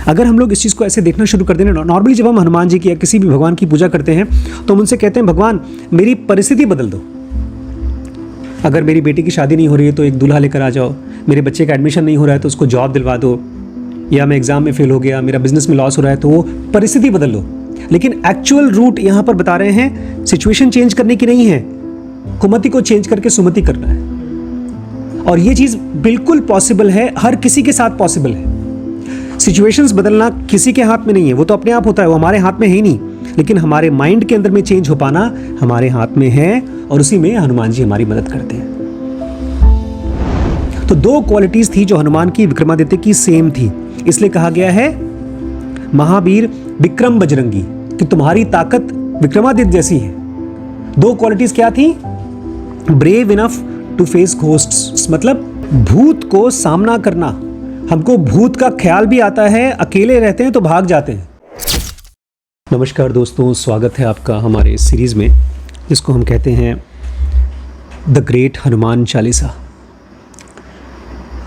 अगर हम लोग इस चीज़ को ऐसे देखना शुरू कर दें, नॉर्मली जब हम हनुमान जी की या किसी भी भगवान की पूजा करते हैं तो हम उनसे कहते हैं भगवान मेरी परिस्थिति बदल दो। अगर मेरी बेटी की शादी नहीं हो रही है तो एक दूल्हा लेकर आ जाओ, मेरे बच्चे का एडमिशन नहीं हो रहा है तो उसको जॉब दिलवा दो, या मैं एग्जाम में फेल हो गया, मेरा बिजनेस में लॉस हो रहा है तो वो परिस्थिति बदल लो। लेकिन एक्चुअल रूट यहाँ पर बता रहे हैं सिचुएशन चेंज करने की नहीं है, कुमति को चेंज करके सुमति करना है। और ये चीज़ बिल्कुल पॉसिबल है, हर किसी के साथ पॉसिबल है। सिचुएशंस बदलना किसी के हाथ में नहीं है, वो तो अपने आप होता है, वो हमारे हाथ में है ही नहीं। लेकिन हमारे माइंड के अंदर में चेंज हो पाना हमारे हाथ में है, और उसी में हनुमान जी हमारी मदद करते हैं। तो दो क्वालिटीज थी जो हनुमान की विक्रमादित्य की सेम थी, इसलिए कहा गया है महावीर विक्रम बजरंगी, कि तुम्हारी ताकत विक्रमादित्य जैसी है। दो क्वालिटीज क्या थी? Brave enough to face ghosts, मतलब भूत को सामना करना। हमको भूत का ख्याल भी आता है, अकेले रहते हैं तो भाग जाते हैं। नमस्कार दोस्तों, स्वागत है आपका हमारे इस सीरीज में जिसको हम कहते हैं द ग्रेट हनुमान चालीसा।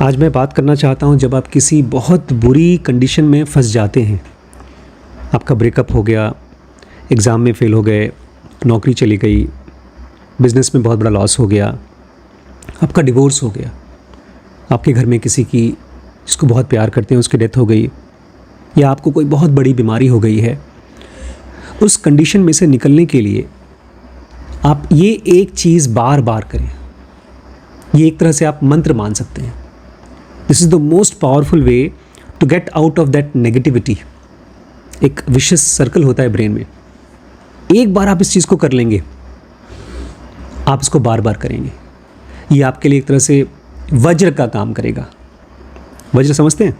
आज मैं बात करना चाहता हूं जब आप किसी बहुत बुरी कंडीशन में फंस जाते हैं। आपका ब्रेकअप हो गया, एग्ज़ाम में फ़ेल हो गए, नौकरी चली गई, बिज़नेस में बहुत बड़ा लॉस हो गया, आपका डिवोर्स हो गया, आपके घर में किसी की जिसको बहुत प्यार करते हैं उसकी डेथ हो गई, या आपको कोई बहुत बड़ी बीमारी हो गई है। उस कंडीशन में से निकलने के लिए आप ये एक चीज़ बार बार करें। ये एक तरह से आप मंत्र मान सकते हैं। This is the most powerful way to get out of that negativity. एक विशियस सर्कल होता है ब्रेन में, एक बार आप इस चीज़ को कर लेंगे, आप इसको बार बार करेंगे, ये आपके लिए एक तरह से वज्र का काम करेगा। वज्र समझते हैं?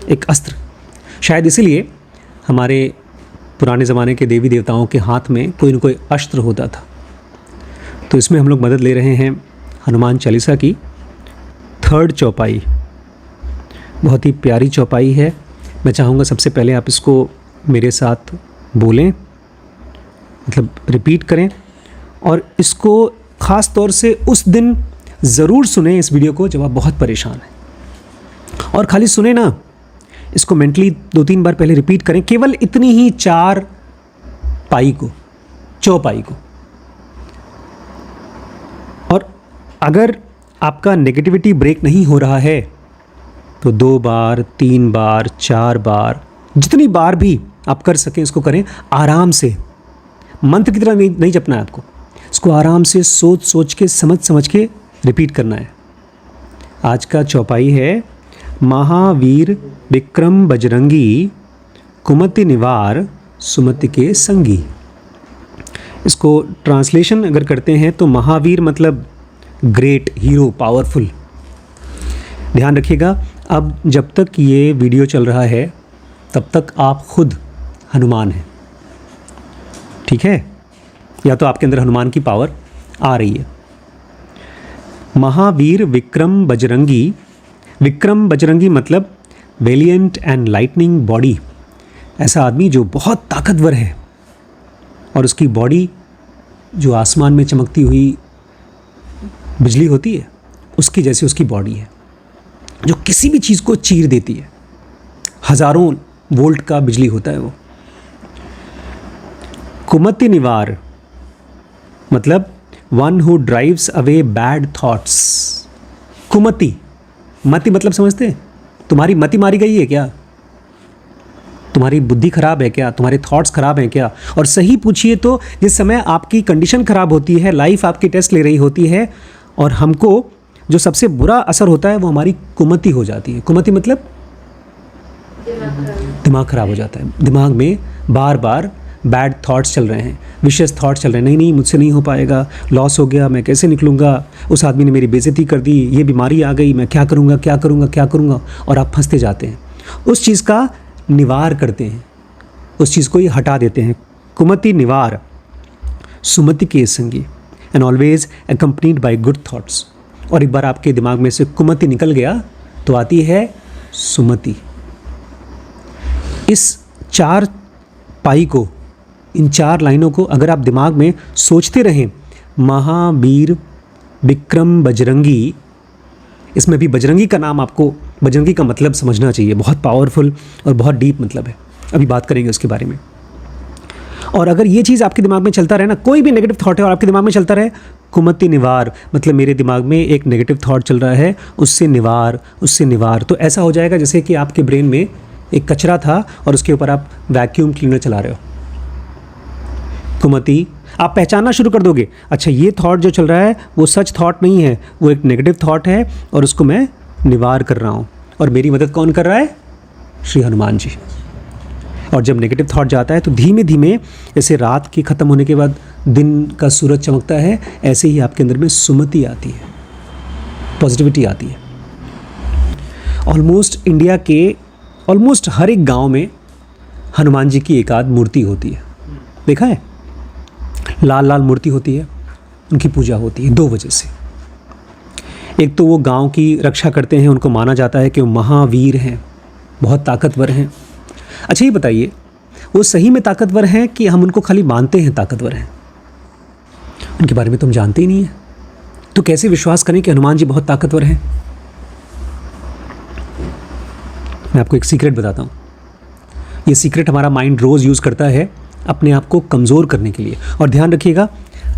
एक अस्त्र। शायद इसीलिए हमारे पुराने ज़माने के देवी देवताओं के हाथ में कोई न कोई अस्त्र होता था। तो इसमें हम लोग मदद ले रहे हैं हनुमान चालीसा की 3rd चौपाई। बहुत ही प्यारी चौपाई है। मैं चाहूँगा सबसे पहले आप इसको मेरे साथ बोलें, मतलब रिपीट करें, और इसको ख़ास तौर से उस दिन ज़रूर सुने इस वीडियो को जब आप बहुत परेशान हैं। और खाली सुने ना, इसको मेंटली 2-3 बार पहले रिपीट करें, केवल इतनी ही 4 पाई को, चौपाई को। और अगर आपका नेगेटिविटी ब्रेक नहीं हो रहा है तो 2 बार, 3 बार, 4 बार, जितनी बार भी आप कर सकें इसको करें। आराम से, मंत्र की तरह नहीं जपना है आपको, इसको आराम से सोच सोच के, समझ समझ के रिपीट करना है। आज का चौपाई है महावीर विक्रम बजरंगी, कुमति निवार सुमति के संगी। इसको ट्रांसलेशन अगर करते हैं तो महावीर मतलब ग्रेट, हीरो, पावरफुल। ध्यान रखिएगा, अब जब तक ये वीडियो चल रहा है तब तक आप खुद हनुमान हैं, ठीक है? या तो आपके अंदर हनुमान की पावर आ रही है। महावीर विक्रम बजरंगी, विक्रम बजरंगी मतलब वेलिएंट एंड लाइटनिंग बॉडी। ऐसा आदमी जो बहुत ताकतवर है और उसकी बॉडी जो आसमान में चमकती हुई बिजली होती है उसकी जैसी उसकी बॉडी है, जो किसी भी चीज़ को चीर देती है। हज़ारों वोल्ट का बिजली होता है वो। कुमति निवार मतलब one who drives away bad thoughts. कुमति, मति मतलब समझते हैं? तुम्हारी मति मारी गई है क्या? तुम्हारी बुद्धि खराब है क्या? तुम्हारे थॉट्स खराब हैं क्या? और सही पूछिए तो जिस समय आपकी कंडीशन खराब होती है, लाइफ आपकी टेस्ट ले रही होती है, और हमको जो सबसे बुरा असर होता है वो हमारी कुमति हो जाती है। कुमति मतलब दिमाग खराब हो जाता है। दिमाग में बार बार बैड थॉट्स चल रहे हैं, विशियस थॉट्स चल रहे हैं। नहीं नहीं, मुझसे नहीं हो पाएगा, लॉस हो गया, मैं कैसे निकलूँगा, उस आदमी ने मेरी बेइज्जती कर दी, ये बीमारी आ गई, मैं क्या करूँगा क्या करूँगा क्या करूँगा, और आप फंसते जाते हैं। उस चीज़ का निवार करते हैं, उस चीज़ को ही हटा देते हैं। कुमति निवार सुमति के संगी, and always accompanied by good thoughts. और एक बार आपके दिमाग में से कुमति निकल गया तो आती है सुमति। इस 4 पाई को, इन 4 लाइनों को अगर आप दिमाग में सोचते रहें, महावीर विक्रम बजरंगी, इसमें भी बजरंगी का नाम आपको बजरंगी का मतलब समझना चाहिए, बहुत पावरफुल और बहुत डीप मतलब है, अभी बात करेंगे उसके बारे में। और अगर ये चीज़ आपके दिमाग में चलता रहे ना, कोई भी नेगेटिव थॉट है और आपके दिमाग में चलता रहे, कुमति निवार, मतलब मेरे दिमाग में एक नेगेटिव थॉट चल रहा है, उससे निवार, तो ऐसा हो जाएगा जैसे कि आपके ब्रेन में एक कचरा था और उसके ऊपर आप वैक्यूम क्लीनर चला रहे हो। कुमति, आप पहचानना शुरू कर दोगे, अच्छा ये थॉट जो चल रहा है वो सच थॉट नहीं है, वो एक नेगेटिव थॉट है और उसको मैं निवार कर रहा हूँ। और मेरी मदद कौन कर रहा है? श्री हनुमान जी। और जब नेगेटिव थॉट जाता है तो धीमे धीमे, जैसे रात के ख़त्म होने के बाद दिन का सूरज चमकता है, ऐसे ही आपके अंदर में सुमति आती है, पॉजिटिविटी आती है। ऑलमोस्ट इंडिया के ऑलमोस्ट हर एक गांव में हनुमान जी की एक आध मूर्ति होती है, देखा है? लाल लाल मूर्ति होती है, उनकी पूजा होती है 2 वजह से। एक तो वो गांव की रक्षा करते हैं, उनको माना जाता है कि वो महावीर हैं, बहुत ताकतवर हैं। अच्छा ये बताइए, वो सही में ताकतवर हैं कि हम उनको खाली मानते हैं ताकतवर हैं? उनके बारे में तो हम जानते ही नहीं है, तो कैसे विश्वास करें कि हनुमान जी बहुत ताकतवर हैं? मैं आपको एक सीक्रेट बताता हूँ। ये सीक्रेट हमारा माइंड रोज़ यूज़ करता है अपने आप को कमज़ोर करने के लिए। और ध्यान रखिएगा,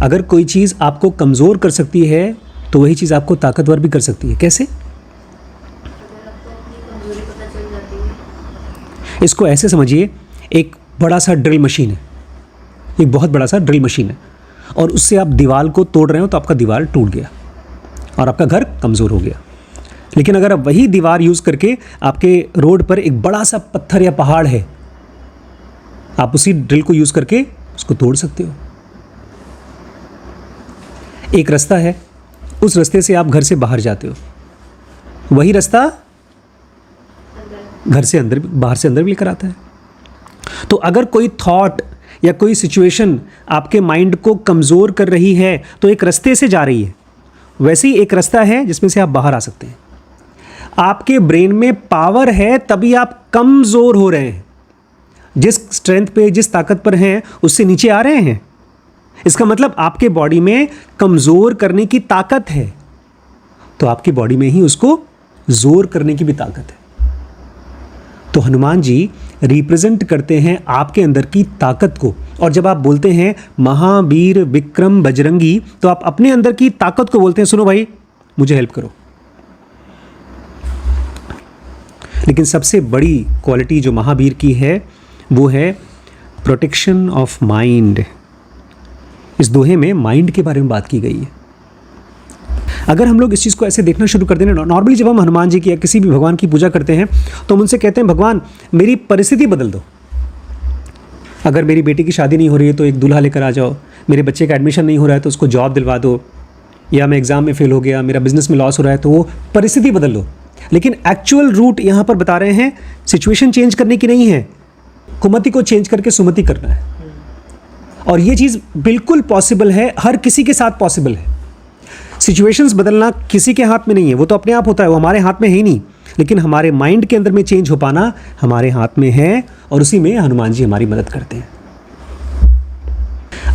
अगर कोई चीज़ आपको कमज़ोर कर सकती है तो वही चीज़ आपको ताकतवर भी कर सकती है। कैसे? इसको ऐसे समझिए, एक बड़ा सा ड्रिल मशीन है, एक बहुत बड़ा सा ड्रिल मशीन है, और उससे आप दीवार को तोड़ रहे हो तो आपका दीवार टूट गया और आपका घर कमज़ोर हो गया। लेकिन अगर आप वही दीवार यूज़ करके, आपके रोड पर एक बड़ा सा पत्थर या पहाड़ है, आप उसी ड्रिल को यूज़ करके उसको तोड़ सकते हो। एक रास्ता है, उस रास्ते से आप घर से बाहर जाते हो, वही रास्ता घर से अंदर, बाहर से अंदर भी लेकर आता है। तो अगर कोई थॉट या कोई सिचुएशन आपके माइंड को कमज़ोर कर रही है तो एक रास्ते से जा रही है, वैसे ही एक रास्ता है जिसमें से आप बाहर आ सकते हैं। आपके ब्रेन में पावर है, तभी आप कमज़ोर हो रहे हैं। जिस स्ट्रेंथ पे, जिस ताकत पर हैं, उससे नीचे आ रहे हैं। इसका मतलब आपके बॉडी में कमज़ोर करने की ताकत है, तो आपकी बॉडी में ही उसको जोर करने की भी ताकत है। तो हनुमान जी रिप्रेजेंट करते हैं आपके अंदर की ताकत को। और जब आप बोलते हैं महावीर विक्रम बजरंगी, तो आप अपने अंदर की ताकत को बोलते हैं, सुनो भाई मुझे हेल्प करो। लेकिन सबसे बड़ी क्वालिटी जो महावीर की है वो है प्रोटेक्शन ऑफ माइंड। इस दोहे में माइंड के बारे में बात की गई है। अगर हम लोग इस चीज़ को ऐसे देखना शुरू कर देना, नॉर्मली जब हम हनुमान जी की या किसी भी भगवान की पूजा करते हैं तो हम उनसे कहते हैं भगवान मेरी परिस्थिति बदल दो। अगर मेरी बेटी की शादी नहीं हो रही है तो एक दूल्हा लेकर आ जाओ, मेरे बच्चे का एडमिशन नहीं हो रहा है तो उसको जॉब दिलवा दो, या मैं एग्ज़ाम में फेल हो गया, मेरा बिजनेस में लॉस हो रहा है, तो वो परिस्थिति बदल लो। लेकिन एक्चुअल रूट यहाँ पर बता रहे हैं सिचुएशन चेंज करने की नहीं है, कुमति को चेंज करके सुमति करना है। और ये चीज़ बिल्कुल पॉसिबल है, हर किसी के साथ पॉसिबल है। सिचुएशंस बदलना किसी के हाथ में नहीं है, वो तो अपने आप होता है, वो हमारे हाथ में है ही नहीं। लेकिन हमारे माइंड के अंदर में चेंज हो पाना हमारे हाथ में है, और उसी में हनुमान जी हमारी मदद करते हैं।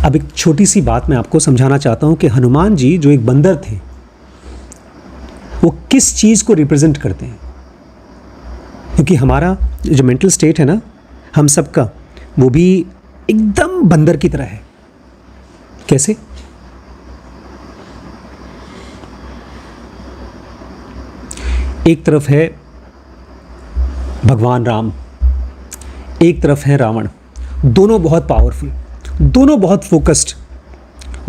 अब एक छोटी सी बात मैं आपको समझाना चाहता हूं कि हनुमान जी जो एक बंदर थे, वो किस चीज़ को रिप्रेजेंट करते हैं। क्योंकि हमारा जो मेंटल स्टेट है ना, हम सबका, वो भी एकदम बंदर की तरह है। कैसे? एक तरफ है भगवान राम, एक तरफ है रावण। दोनों बहुत पावरफुल, दोनों बहुत फोकस्ड।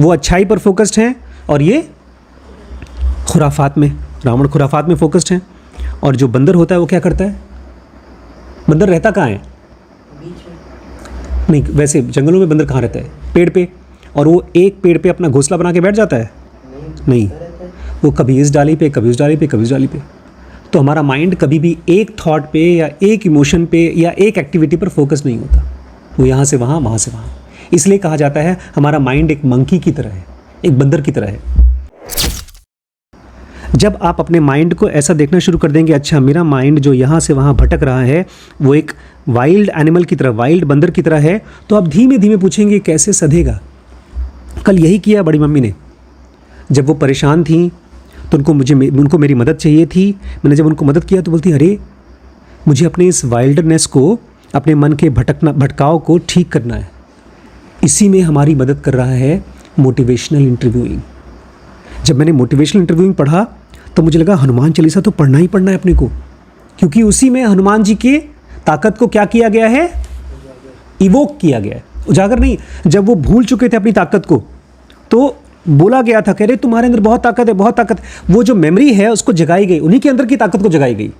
वो अच्छाई पर फोकस्ड हैं और ये खुराफात में, रावण खुराफात में फोकस्ड हैं। और जो बंदर होता है वो क्या करता है? बंदर रहता कहाँ है? नहीं, वैसे जंगलों में बंदर कहाँ रहता है? पेड़ पे। और वो एक पेड़ पे अपना घोंसला बना के बैठ जाता है? नहीं, वो कभी इस डाली पे, कभी उस डाली पे, कभी उस डाली पे। तो हमारा माइंड कभी भी एक थॉट पे या एक इमोशन पे या एक एक्टिविटी पर फोकस नहीं होता, वो यहाँ से वहाँ, वहाँ से वहाँ। इसलिए कहा जाता है हमारा माइंड एक मंकी की तरह है, एक बंदर की तरह है। जब आप अपने माइंड को ऐसा देखना शुरू कर देंगे, अच्छा मेरा माइंड जो यहाँ से वहाँ भटक रहा है वो एक वाइल्ड एनिमल की तरह, वाइल्ड बंदर की तरह है, तो आप धीमे धीमे पूछेंगे कैसे सधेगा। कल यही किया बड़ी मम्मी ने। जब वो परेशान थी तो उनको मेरी मदद चाहिए थी। मैंने जब उनको मदद किया तो बोलती, अरे मुझे अपने इस वाइल्डनेस को, अपने मन के भटकाव को ठीक करना है। इसी में हमारी मदद कर रहा है मोटिवेशनल इंटरव्यूइंग। जब मैंने मोटिवेशनल इंटरव्यूइंग पढ़ा तो मुझे लगा हनुमान चालीसा तो पढ़ना ही पढ़ना है अपने को, क्योंकि उसी में हनुमान जी के ताकत को क्या किया गया है, इवोक किया गया है, उजागर नहीं। जब वो भूल चुके थे अपनी ताकत को तो बोला गया था, कह रहे तुम्हारे अंदर बहुत ताकत है, बहुत ताकत। वो जो मेमोरी है उसको जगाई गई, उन्हीं के अंदर की ताकत को जगाई गई।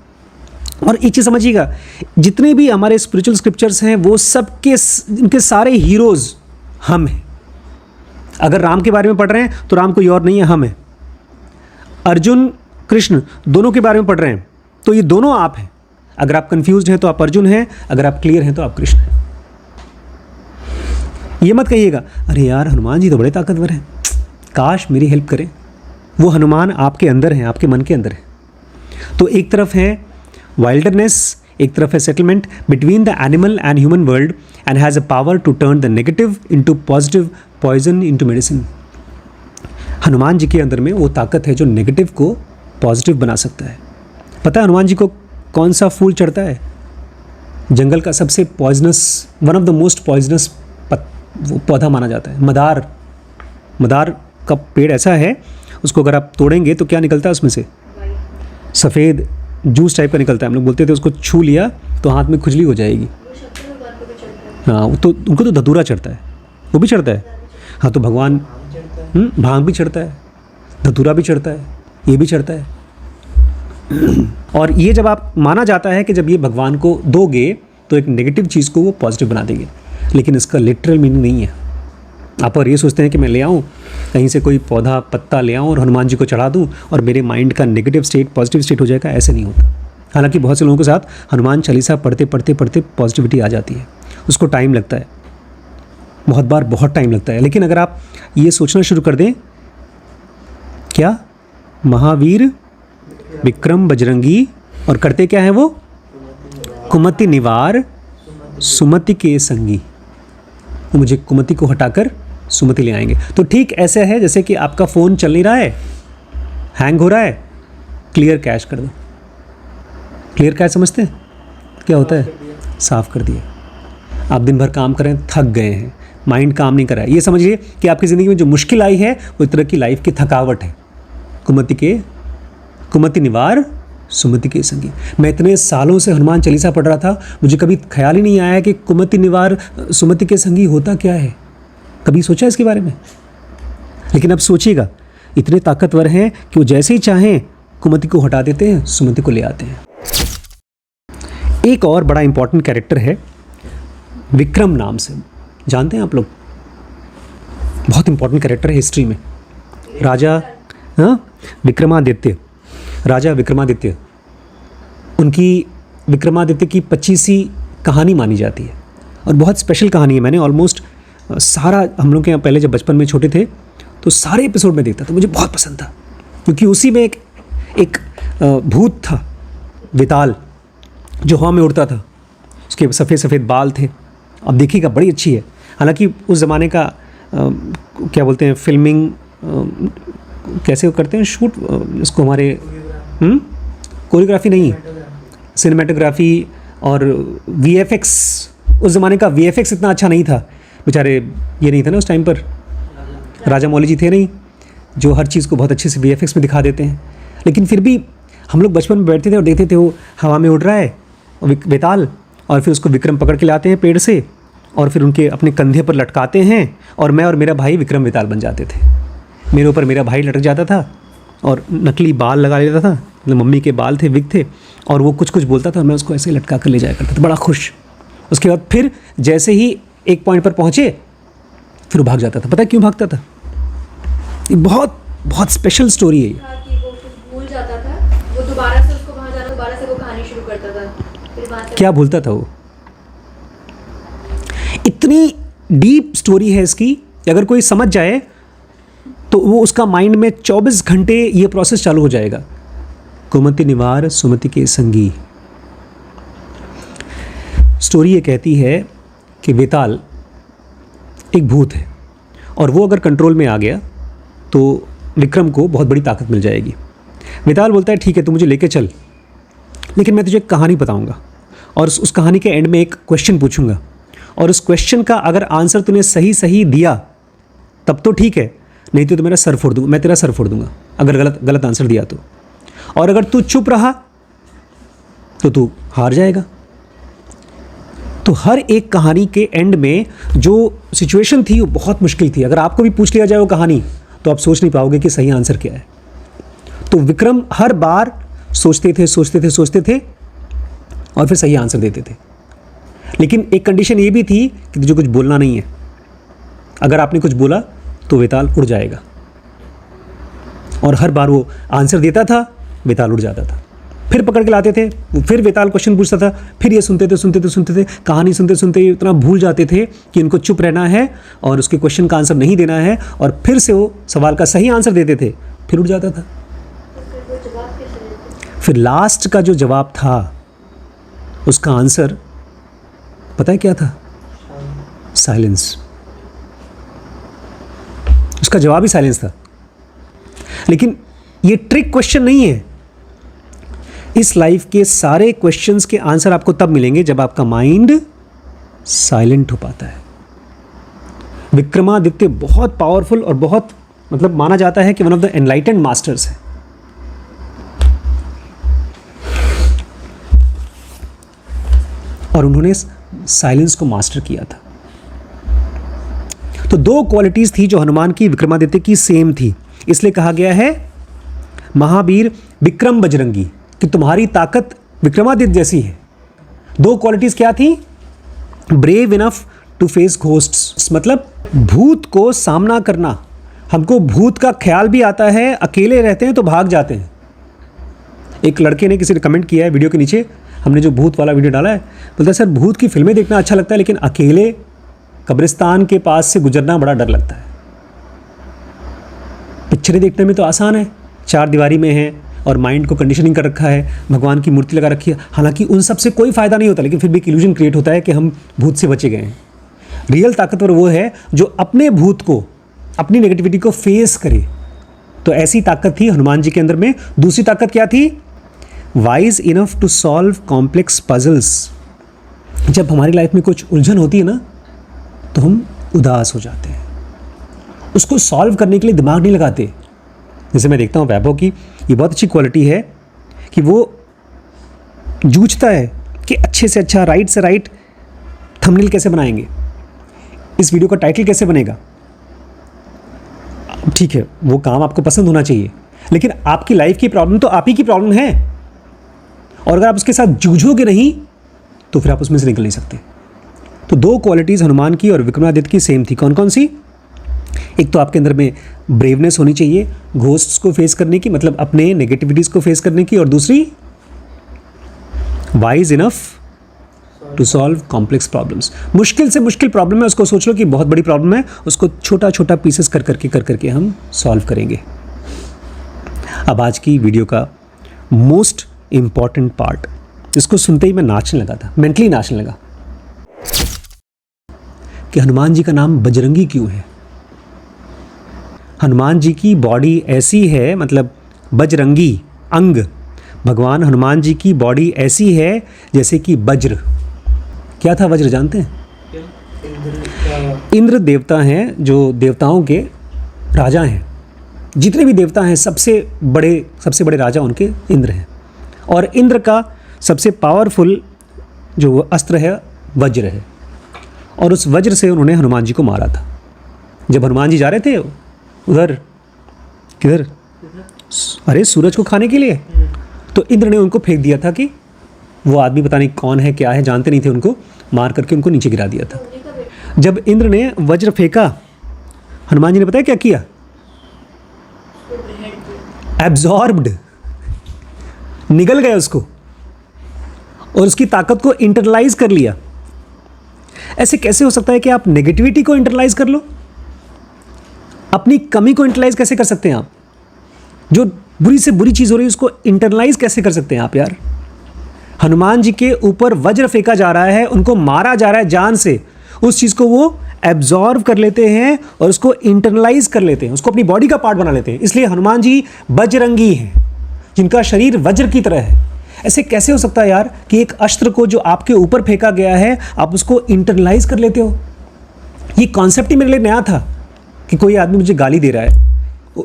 और एक चीज़ समझिएगा, जितने भी हमारे स्पिरिचुअल स्क्रिप्चर्स हैं वो सब के इनके सारे हीरोज़ हम हैं। अगर राम के बारे में पढ़ रहे हैं तो राम कोई और नहीं है, हम हैं। अर्जुन कृष्ण दोनों के बारे में पढ़ रहे हैं तो ये दोनों आप हैं। अगर आप कंफ्यूज्ड हैं तो आप अर्जुन हैं, अगर आप क्लियर हैं तो आप कृष्ण हैं। ये मत कहिएगा अरे यार हनुमान जी तो बड़े ताकतवर हैं, काश मेरी हेल्प करें। वो हनुमान आपके अंदर हैं, आपके मन के अंदर है। तो एक तरफ है वाइल्डनेस, एक तरफ है settlement between the animal and human world and has a power to turn the negative into positive, poison into medicine. Hanuman ji के अंदर में वो ताकत है जो नेगेटिव को पॉजिटिव बना सकता है। पता है हनुमान जी को कौन सा फूल चढ़ता है? जंगल का सबसे poisonous, one of the most poisonous वो पौधा माना जाता है, मदार। मदार का पेड़ ऐसा है, उसको अगर आप तोड़ेंगे तो क्या निकलता है उसमें से? सफ़ेद जूस टाइप का निकलता है। हम लोग बोलते थे उसको छू लिया तो हाथ में खुजली हो जाएगी। हाँ, तो उनको तो धतूरा चढ़ता है, वो भी चढ़ता है। हाँ, तो भगवान भांग भी चढ़ता है, धतूरा भी चढ़ता है, ये भी चढ़ता है। और ये जब आप माना जाता है कि जब ये भगवान को दोगे तो एक नेगेटिव चीज़ को वो पॉजिटिव बना देंगे, लेकिन इसका लिटरल मीनिंग नहीं है। आप और ये सोचते हैं कि मैं ले आऊँ कहीं से कोई पौधा पत्ता ले आऊँ और हनुमान जी को चढ़ा दूँ और मेरे माइंड का नेगेटिव स्टेट पॉजिटिव स्टेट हो जाएगा, ऐसे नहीं होता। हालांकि बहुत से लोगों के साथ हनुमान चालीसा पढ़ते पढ़ते पढ़ते पॉजिटिविटी आ जाती है, उसको टाइम लगता है, बहुत बार बहुत टाइम लगता है। लेकिन अगर आप ये सोचना शुरू कर दें, क्या महावीर विक्रम बजरंगी, और करते क्या है वो? कुमति निवार सुमति के संगी। वो मुझे कुमति को हटाकर सुमति ले आएंगे। तो ठीक ऐसे है जैसे कि आपका फ़ोन चल नहीं रहा है, हैंग हो रहा है, क्लियर कैश कर दो। क्लियर कैश समझते हैं क्या होता है? साफ़ कर दिए। आप दिन भर काम करें, थक गए हैं, माइंड काम नहीं कर रहा है, ये समझिए कि आपकी ज़िंदगी में जो मुश्किल आई है वो एक तरह की लाइफ की थकावट है। कुमति निवार सुमति के संगी। मैं इतने सालों से हनुमान चालीसा पढ़ रहा था, मुझे कभी ख्याल ही नहीं आया कि कुमति निवार सुमति के संगी होता क्या है। कभी सोचा इसके बारे में? लेकिन अब सोचिएगा, इतने ताकतवर हैं कि वो जैसे ही चाहें कुमति को हटा देते हैं, सुमति को ले आते हैं। एक और बड़ा इंपॉर्टेंट कैरेक्टर है विक्रम नाम से, जानते हैं आप लोग? बहुत इंपॉर्टेंट कैरेक्टर है हिस्ट्री में। राजा विक्रमादित्य, राजा विक्रमादित्य, उनकी विक्रमादित्य की 25वीं कहानी मानी जाती है और बहुत स्पेशल कहानी है। मैंने ऑलमोस्ट सारा, हम लोग के यहाँ पहले जब बचपन में छोटे थे तो सारे एपिसोड में देखता था, मुझे बहुत पसंद था, क्योंकि उसी में एक भूत था विताल, जो हवा में उड़ता था, उसके सफ़ेद सफ़ेद बाल थे। अब देखिएगा, बड़ी अच्छी है। हालांकि उस ज़माने का क्या बोलते हैं, फिल्मिंग कैसे करते हैं, शूट इसको, हमारे कोरियोग्राफी नहीं, सिनेमेटोग्राफी और VFX। उस ज़माने का VFX इतना अच्छा नहीं था, बेचारे ये नहीं था ना उस टाइम पर, राजा मौली जी थे नहीं जो हर चीज़ को बहुत अच्छे से VFX में दिखा देते हैं। लेकिन फिर भी हम लोग बचपन में बैठते थे और देखते थे वो हवा में उड़ रहा है बेताल, और फिर उसको विक्रम पकड़ के लाते हैं पेड़ से और फिर उनके अपने कंधे पर लटकाते हैं, और मैं और मेरा भाई विक्रम बेताल बन जाते थे। मेरे ऊपर मेरा भाई लटक जाता था और नकली बाल लगा लेता था, मतलब मम्मी के बाल थे, विग थे, और वो कुछ कुछ बोलता था, मैं उसको ऐसे लटका कर ले जाया करता था, बड़ा खुश। उसके बाद फिर जैसे ही एक पॉइंट पर पहुँचे फिर वो भाग जाता था। पता है क्यों भागता था? ये बहुत बहुत स्पेशल स्टोरी है। वो भूल जाता था, वो दोबारा से उसको वहाँ जाना, दोबारा से वो कहानी शुरू करता था, फिर वहाँ से क्या भूलता था वो? इतनी डीप स्टोरी है इसकी, अगर कोई समझ जाए तो वो उसका माइंड में 24 घंटे ये प्रोसेस चालू हो जाएगा। कुमति निवार सुमति के संगी। स्टोरी ये कहती है कि वेताल एक भूत है और वो अगर कंट्रोल में आ गया तो विक्रम को बहुत बड़ी ताकत मिल जाएगी। वेताल बोलता है ठीक है, तू मुझे लेके चल, लेकिन मैं तुझे एक कहानी बताऊंगा और उस कहानी के एंड में एक क्वेश्चन पूछूंगा, और उस क्वेश्चन का अगर आंसर तूने सही सही दिया तब तो ठीक है, नहीं तो मेरा सर फोड़ दूंगा, मैं तेरा सर फोड़ दूंगा अगर गलत आंसर दिया तो। और अगर तू चुप रहा तो तू हार जाएगा। तो हर एक कहानी के एंड में जो सिचुएशन थी वो बहुत मुश्किल थी। अगर आपको भी पूछ लिया जाए वो कहानी तो आप सोच नहीं पाओगे कि सही आंसर क्या है। तो विक्रम हर बार सोचते थे और फिर सही आंसर देते थे। लेकिन एक कंडीशन ये भी थी कि तुझे कुछ बोलना नहीं है। अगर आपने कुछ बोला तो वेताल उड़ जाएगा। और हर बार वो आंसर देता था, वेताल उड़ जाता था। फिर पकड़ के लाते थे, फिर वेताल क्वेश्चन पूछता था, फिर ये सुनते थे। कहानी सुनते इतना भूल जाते थे कि इनको चुप रहना है और उसके क्वेश्चन का आंसर नहीं देना है, और फिर से वो सवाल का सही आंसर देते थे, फिर उड़ जाता था। फिर लास्ट का जो जवाब था उसका आंसर पता है क्या था? साइलेंस। उसका जवाब ही साइलेंस था। लेकिन ये ट्रिक क्वेश्चन नहीं है। इस लाइफ के सारे क्वेश्चंस के आंसर आपको तब मिलेंगे जब आपका माइंड साइलेंट हो पाता है। विक्रमादित्य बहुत पावरफुल और बहुत माना जाता है कि one of the enlightened masters है। और उन्होंने साइलेंस को मास्टर किया था। तो दो क्वालिटीज थी जो हनुमान की विक्रमादित्य की सेम थी, इसलिए कहा गया है महावीर विक्रम बजरंगी, कि तुम्हारी ताकत विक्रमादित्य जैसी है। दो क्वालिटीज क्या थी? Brave enough to face ghosts, मतलब भूत को सामना करना। हमको भूत का ख्याल भी आता है, अकेले रहते हैं तो भाग जाते हैं। एक लड़के ने किसी ने कमेंट किया है वीडियो के नीचे, हमने जो भूत वाला वीडियो डाला है, बोलता है सर भूत की फिल्में देखना अच्छा लगता है, लेकिन अकेले कब्रिस्तान के पास से गुजरना बड़ा डर लगता है। पिक्चरें देखने में तो आसान है, चार दीवारी में है और माइंड को कंडीशनिंग कर रखा है, भगवान की मूर्ति लगा रखी है, हालांकि उन सब से कोई फ़ायदा नहीं होता, लेकिन फिर भी एक इल्यूजन क्रिएट होता है कि हम भूत से बचे गए हैं। रियल ताकतवर वो है जो अपने भूत को, अपनी नेगेटिविटी को फेस करे। तो ऐसी ताकत थी हनुमान जी के अंदर में। दूसरी ताकत क्या थी? Wise enough to solve complex puzzles. जब हमारी लाइफ में कुछ उलझन होती है ना, तो हम उदास हो जाते हैं, उसको सॉल्व करने के लिए दिमाग नहीं लगाते। जैसे मैं देखता हूँ वैभव की ये बहुत अच्छी क्वालिटी है कि वो जूझता है कि अच्छे से अच्छा, राइट से राइट थंबनेल कैसे बनाएंगे, इस वीडियो का टाइटल कैसे बनेगा। ठीक है, वो काम आपको पसंद होना चाहिए, लेकिन आपकी लाइफ की प्रॉब्लम तो आप ही की प्रॉब्लम है, और अगर आप उसके साथ जूझोगे नहीं तो फिर आप उसमें से निकल नहीं सकते। तो दो क्वालिटीज़ हनुमान की और विक्रमादित्य की सेम थी। कौन कौन सी? एक तो आपके अंदर में ब्रेवनेस होनी चाहिए घोस्ट्स को फेस करने की, मतलब अपने नेगेटिविटीज़ को फेस करने की, और दूसरी wise enough to solve complex problems. मुश्किल से मुश्किल प्रॉब्लम है, उसको सोच लो कि बहुत बड़ी प्रॉब्लम है, उसको छोटा छोटा पीसेस कर करके हम सॉल्व करेंगे। अब आज की वीडियो का मोस्ट इम्पॉर्टेंट पार्ट, इसको सुनते ही मैं नाचने लगा था, मेंटली नाचने लगा कि हनुमान जी का नाम बजरंगी क्यों है। हनुमान जी की बॉडी ऐसी है, मतलब बजरंगी अंग, भगवान हनुमान जी की बॉडी ऐसी है जैसे कि वज्र। क्या था वज्र जानते हैं? इंद्र देवता हैं, जो देवताओं के राजा हैं। जितने भी देवता हैं सबसे बड़े राजा उनके इंद्र हैं, और इंद्र का सबसे पावरफुल जो अस्त्र है वज्र है, और उस वज्र से उन्होंने हनुमान जी को मारा था। जब हनुमान जी जा रहे थे उधर, किधर? अरे सूरज को खाने के लिए, तो इंद्र ने उनको फेंक दिया था कि वो आदमी पता नहीं कौन है क्या है, जानते नहीं थे उनको, मार करके उनको नीचे गिरा दिया था। जब इंद्र ने वज्र फेंका, हनुमान जी ने पता है क्या किया? एब्जॉर्ब्ड, निगल गया उसको, और उसकी ताकत को इंटरलाइज कर लिया। ऐसे कैसे हो सकता है कि आप नेगेटिविटी को इंटरलाइज कर लो? अपनी कमी को इंटरलाइज कैसे कर सकते हैं आप? जो बुरी से बुरी चीज़ हो रही है उसको इंटरलाइज कैसे कर सकते हैं आप यार? हनुमान जी के ऊपर वज्र फेंका जा रहा है, उनको मारा जा रहा है जान से, उस चीज़ को वो एब्जॉर्व कर लेते हैं और उसको इंटरलाइज कर लेते हैं, उसको अपनी बॉडी का पार्ट बना लेते हैं। इसलिए हनुमान जी बजरंगी हैं। जिनका शरीर वज्र की तरह है। ऐसे कैसे हो सकता है यार कि एक अस्त्र को जो आपके ऊपर फेंका गया है आप उसको इंटरनलाइज कर लेते हो। ये कॉन्सेप्ट ही मेरे लिए नया था कि कोई आदमी मुझे गाली दे रहा है,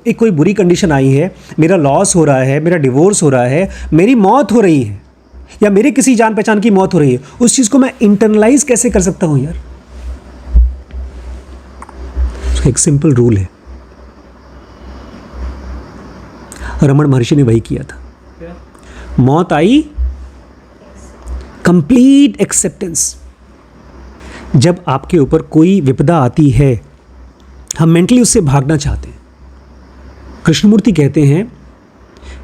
एक कोई बुरी कंडीशन आई है, मेरा लॉस हो रहा है, मेरा डिवोर्स हो रहा है, मेरी मौत हो रही है या मेरे किसी जान पहचान की मौत हो रही है, उस चीज़ को मैं इंटरनलाइज कैसे कर सकता हूँ यार। एक सिंपल रूल है, रमण महर्षि ने वही किया था। मौत आई, कंप्लीट एक्सेप्टेंस। जब आपके ऊपर कोई विपदा आती है हम मेंटली उससे भागना चाहते हैं। कृष्णमूर्ति कहते हैं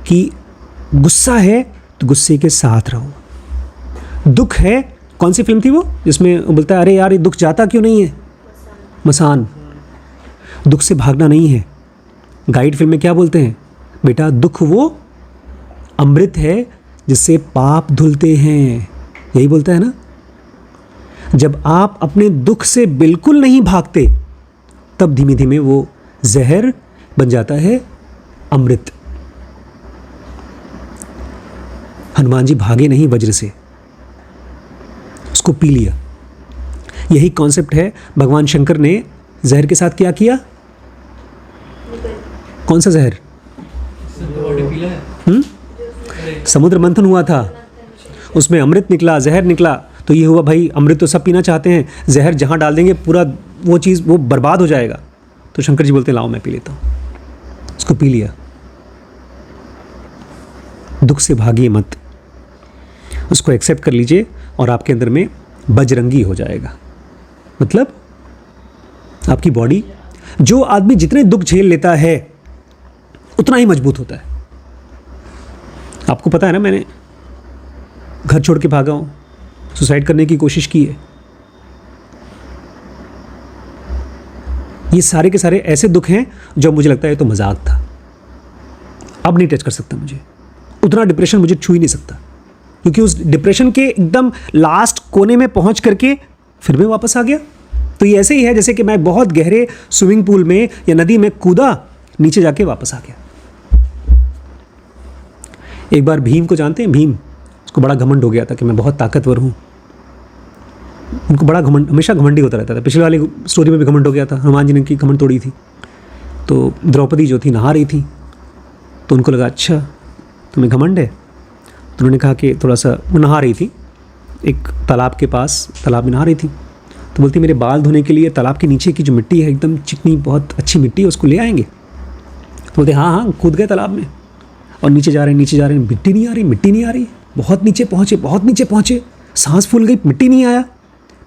कि गुस्सा है तो गुस्से के साथ रहो। दुख है, कौन सी फिल्म थी वो जिसमें वो बोलता है अरे यार ये दुख जाता क्यों नहीं है, मसान। दुख से भागना नहीं है। गाइड फिल्म में क्या बोलते हैं, बेटा दुख वो अमृत है जिससे पाप धुलते हैं, यही बोलता है ना। जब आप अपने दुख से बिल्कुल नहीं भागते तब धीमे धीमे वो जहर बन जाता है अमृत। हनुमान जी भागे नहीं वज्र से, उसको पी लिया। यही कॉन्सेप्ट है, भगवान शंकर ने जहर के साथ क्या किया, कौन सा जहर, समुद्र मंथन हुआ था, उसमें अमृत निकला, जहर निकला। तो ये हुआ भाई अमृत तो सब पीना चाहते हैं, जहर जहाँ डाल देंगे पूरा वो चीज़ वो बर्बाद हो जाएगा। तो शंकर जी बोलते हैं लाओ मैं पी लेता हूँ, उसको पी लिया। दुख से भागिए मत, उसको एक्सेप्ट कर लीजिए और आपके अंदर में बजरंगी हो जाएगा। मतलब आपकी बॉडी, जो आदमी जितने दुख झेल लेता है उतना ही मजबूत होता है। आपको पता है ना, मैंने घर छोड़ के भागा हूँ, सुसाइड करने की कोशिश की है। ये सारे के सारे ऐसे दुख हैं जो मुझे लगता है तो मजाक था, अब नहीं टच कर सकता मुझे। उतना डिप्रेशन मुझे छू ही नहीं सकता, क्योंकि उस डिप्रेशन के एकदम लास्ट कोने में पहुंच करके फिर मैं वापस आ गया। तो ये ऐसे ही है जैसे कि मैं बहुत गहरे स्विमिंग पूल में या नदी में कूदा, नीचे जाके वापस आ गया। एक बार भीम को जानते हैं, भीम, उसको बड़ा घमंड हो गया था कि मैं बहुत ताकतवर हूँ। उनको बड़ा घमंड, हमेशा घमंडी होता रहता था। पिछले वाली स्टोरी में भी घमंड हो गया था, हनुमान जी ने की घमंड तोड़ी थी। तो द्रौपदी जो थी नहा रही थी, तो उनको लगा अच्छा तुम्हें घमंड है। तो उन्होंने कहा कि थोड़ा सा, वो नहा रही थी एक तालाब के पास, तालाब में नहा रही थी। तो बोलती मेरे बाल धोने के लिए तालाब के नीचे की जो मिट्टी है एकदम चिकनी, बहुत अच्छी मिट्टी है, उसको ले आएंगे। तो बोलते हाँ हाँ, कूद गए तालाब में और नीचे जा रहे हैं, नीचे जा रहे हैं, मिट्टी नहीं आ रही, मिट्टी नहीं आ रही। बहुत नीचे पहुँचे, बहुत नीचे पहुँचे, सांस फूल गई, मिट्टी नहीं आया।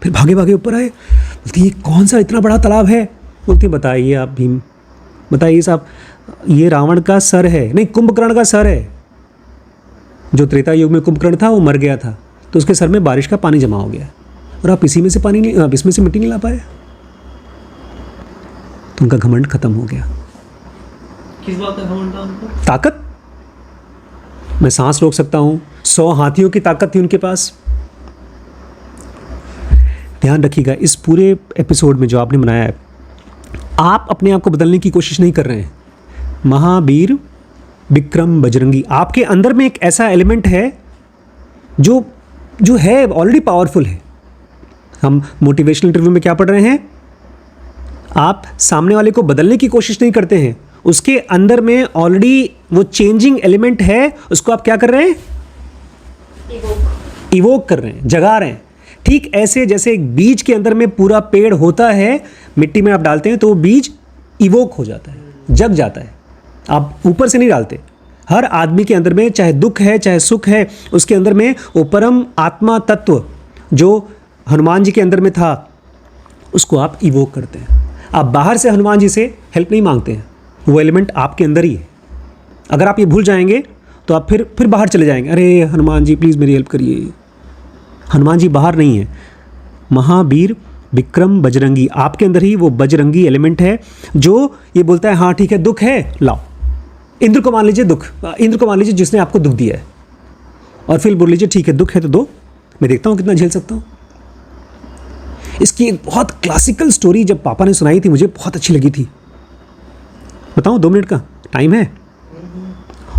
फिर भागे भागे ऊपर आए। बोलती ये कौन सा इतना बड़ा तालाब है। बोलती बताइए आप भीम, बताइए साहब, ये रावण का सर है, नहीं कुंभकर्ण का सर है। जो त्रेता युग में कुंभकर्ण था वो मर गया था, तो उसके सर में बारिश का पानी जमा हो गया और आप इसी में से पानी नहीं, आप इसमें से मिट्टी नहीं ला पाए। तो उनका घमंड खत्म हो गया। किस बात का घमंड था उनको? ताकत, मैं सांस रोक सकता हूँ, 100 हाथियों की ताकत थी उनके पास। ध्यान रखिएगा, इस पूरे एपिसोड में जो आपने बनाया है, आप अपने आप को बदलने की कोशिश नहीं कर रहे हैं। महावीर विक्रम बजरंगी, आपके अंदर में एक ऐसा एलिमेंट है जो है ऑलरेडी पावरफुल है। हम मोटिवेशनल इंटरव्यू में क्या पढ़ रहे हैं, आप सामने वाले को बदलने की कोशिश नहीं करते हैं, उसके अंदर में ऑलरेडी वो चेंजिंग एलिमेंट है, उसको आप क्या कर रहे हैं, इवोक कर रहे हैं, जगा रहे हैं। ठीक ऐसे जैसे एक बीज के अंदर में पूरा पेड़ होता है, मिट्टी में आप डालते हैं तो वो बीज इवोक हो जाता है, जग जाता है। आप ऊपर से नहीं डालते। हर आदमी के अंदर में चाहे दुख है चाहे सुख है, उसके अंदर में वो परम आत्मा तत्व जो हनुमान जी के अंदर में था, उसको आप इवोक करते हैं। आप बाहर से हनुमान जी से हेल्प नहीं मांगते हैं, वो एलिमेंट आपके अंदर ही है। अगर आप ये भूल जाएंगे तो आप फिर बाहर चले जाएंगे, अरे हनुमान जी प्लीज़ मेरी हेल्प करिए। हनुमान जी बाहर नहीं है, महावीर विक्रम बजरंगी, आपके अंदर ही वो बजरंगी एलिमेंट है जो ये बोलता है हाँ ठीक है दुख है लाओ। इंद्र को मान लीजिए दुख, इंद्र को मान लीजिए जिसने आपको दुख दिया है, और फिर बोल लीजिए ठीक है दुख है तो दो, मैं देखता हूँ कितना झेल सकता हूँ। इसकी एक बहुत क्लासिकल स्टोरी जब पापा ने सुनाई थी मुझे बहुत अच्छी लगी थी। बताऊँ, 2 मिनट का टाइम है?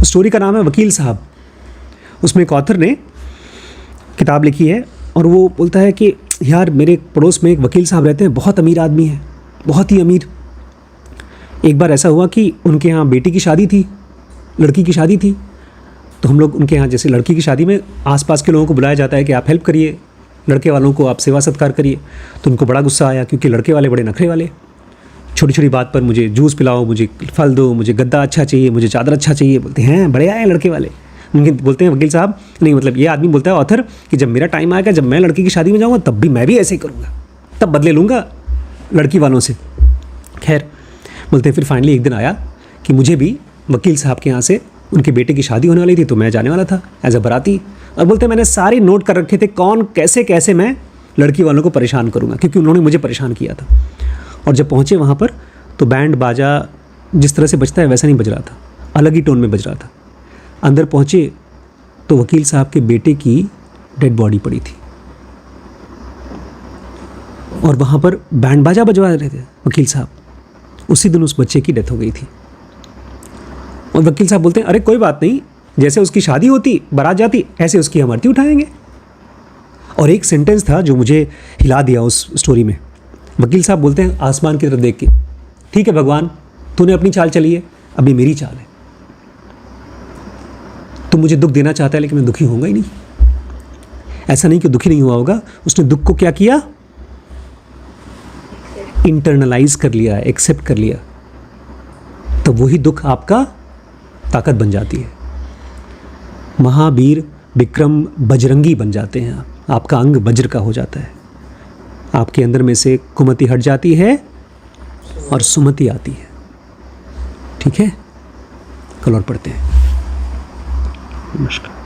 उस स्टोरी का नाम है वकील साहब। उसमें एक ऑथर ने किताब लिखी है और वो बोलता है कि यार मेरे पड़ोस में एक वकील साहब रहते हैं, बहुत अमीर आदमी है, बहुत ही अमीर। एक बार ऐसा हुआ कि उनके यहाँ बेटी की शादी थी, लड़की की शादी थी। तो हम लोग उनके यहाँ, जैसे लड़की की शादी में आसपास के लोगों को बुलाया जाता है कि आप हेल्प करिए, लड़के वालों को आप सेवा सत्कार करिए। तो उनको बड़ा गुस्सा आया क्योंकि लड़के वाले बड़े नखरे वाले, छोटी छोटी बात पर मुझे जूस पिलाओ, मुझे फल दो, मुझे गद्दा अच्छा चाहिए, मुझे चादर अच्छा चाहिए। बोलते हैं बड़े आए लड़के वाले। उनके बोलते हैं वकील साहब, नहीं मतलब ये आदमी बोलता है ऑथर कि जब मेरा टाइम आएगा, जब मैं लड़की की शादी में जाऊँगा तब भी मैं भी ऐसे ही करूँगा, तब बदले लूँगा लड़की वालों से। खैर बोलते हैं फिर फाइनली एक दिन आया कि मुझे भी वकील साहब के यहाँ से, उनके बेटे की शादी होने वाली थी तो मैं जाने वाला था एज अ बराती। और बोलते हैं मैंने सारे नोट कर रखे थे कौन कैसे कैसे मैं लड़की वालों को परेशान करूँगा, क्योंकि उन्होंने मुझे परेशान किया था। और जब पहुँचे वहाँ पर तो बैंड बाजा जिस तरह से बजता है वैसा नहीं बज रहा था, अलग ही टोन में बज रहा था। अंदर पहुँचे तो वकील साहब के बेटे की डेड बॉडी पड़ी थी और वहाँ पर बैंड बाजा बजवा रहे थे वकील साहब। उसी दिन उस बच्चे की डेथ हो गई थी। और वकील साहब बोलते हैं अरे कोई बात नहीं, जैसे उसकी शादी होती, बारात जाती, ऐसे उसकी हम आरती उठाएंगे। और एक सेंटेंस था जो मुझे हिला दिया उस स्टोरी में। वकील साहब बोलते हैं आसमान की तरफ देख के, ठीक है भगवान, तूने अपनी चाल चली है, अभी मेरी चाल है। तू मुझे दुख देना चाहता है लेकिन मैं दुखी होऊंगा ही नहीं। ऐसा नहीं कि दुखी नहीं हुआ होगा, उसने दुख को क्या किया, इंटरनलाइज कर लिया, एक्सेप्ट कर लिया। तो वही दुख आपका ताकत बन जाती है। महावीर विक्रम बजरंगी बन जाते हैं आप, आपका अंग वज्र का हो जाता है। आपके अंदर में से कुमति हट जाती है और सुमति आती है। ठीक है, कल और पढ़ते हैं। नमस्कार।